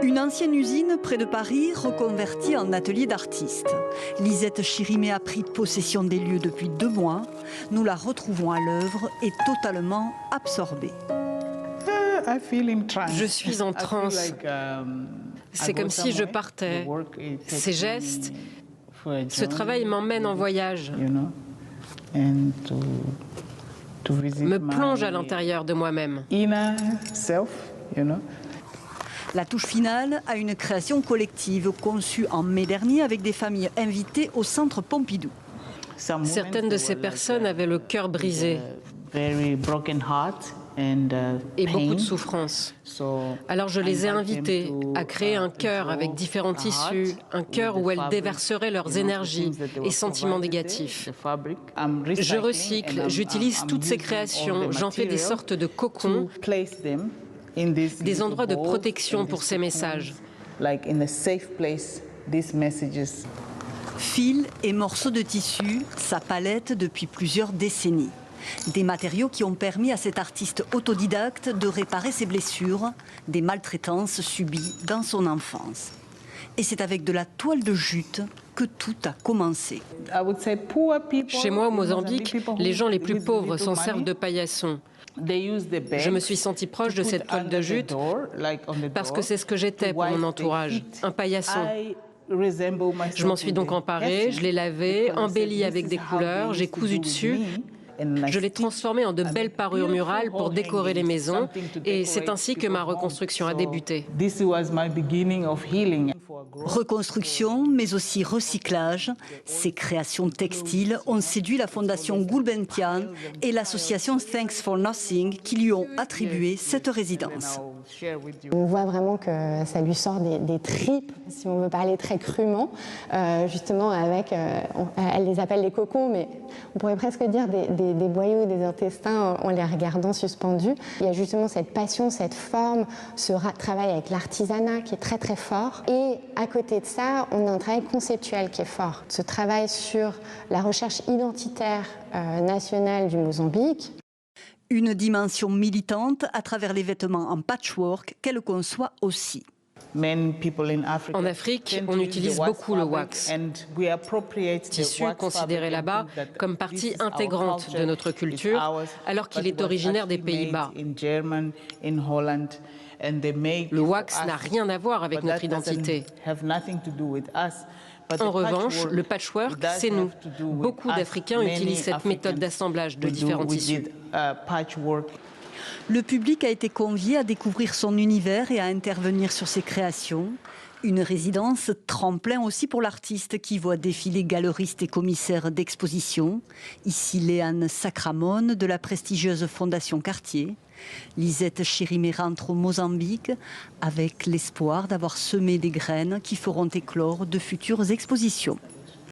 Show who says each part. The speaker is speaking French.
Speaker 1: Une ancienne usine près de Paris reconvertie en atelier d'artistes. Lisette Chirimé a pris possession des lieux depuis 2 mois. Nous la retrouvons à l'œuvre et totalement absorbée.
Speaker 2: Je suis en transe. C'est comme si je partais. Ces gestes, ce travail m'emmène en voyage, me plonge à l'intérieur de moi-même.
Speaker 1: La touche finale à une création collective conçue en mai dernier avec des familles invitées au Centre Pompidou.
Speaker 2: Certaines de ces personnes avaient le cœur brisé et beaucoup de souffrance. Alors je les ai invitées à créer un cœur avec différents tissus, un cœur où elles déverseraient leurs énergies et sentiments négatifs. Je recycle, j'utilise toutes ces créations, j'en fais des sortes de cocons, des endroits de protection pour ces messages.
Speaker 1: Fils et morceaux de tissu, sa palette depuis plusieurs décennies. Des matériaux qui ont permis à cet artiste autodidacte de réparer ses blessures, des maltraitances subies dans son enfance. Et c'est avec de la toile de jute que tout a commencé.
Speaker 2: Chez moi au Mozambique, les gens les plus pauvres s'en servent de paillassons. Je me suis sentie proche de cette toile de jute parce que c'est ce que j'étais pour mon entourage, un paillasson. Je m'en suis donc emparée, je l'ai lavé, embelli avec des couleurs, j'ai cousu dessus. Je l'ai transformé en de belles parures murales pour décorer les maisons et c'est ainsi que ma reconstruction a débuté.
Speaker 1: Reconstruction, mais aussi recyclage. Ces créations textiles ont séduit la fondation Gulbenkian et l'association Thanks for Nothing qui lui ont attribué cette résidence.
Speaker 3: On voit vraiment que ça lui sort des tripes, si on veut parler très crûment, justement avec, elle les appelle les cocons, mais on pourrait presque dire des boyaux, des intestins en les regardant suspendus. Il y a justement cette passion, cette forme, ce travail avec l'artisanat qui est très très fort. Et à côté de ça, on a un travail conceptuel qui est fort. Ce travail sur la recherche identitaire nationale du Mozambique.
Speaker 1: Une dimension militante à travers les vêtements en patchwork qu'elle conçoit aussi.
Speaker 2: En Afrique, on utilise beaucoup le wax, tissu considéré là-bas comme partie intégrante de notre culture, alors qu'il est originaire des Pays-Bas. Le wax n'a rien à voir avec notre identité. En revanche, le patchwork, c'est nous. Beaucoup d'Africains utilisent cette méthode d'assemblage de différents tissus.
Speaker 1: Le public a été convié à découvrir son univers et à intervenir sur ses créations. Une résidence tremplin aussi pour l'artiste qui voit défiler galeristes et commissaires d'exposition. Ici Léane Sacramone de la prestigieuse Fondation Cartier. Lisette Chirimé rentre au Mozambique avec l'espoir d'avoir semé des graines qui feront éclore de futures expositions.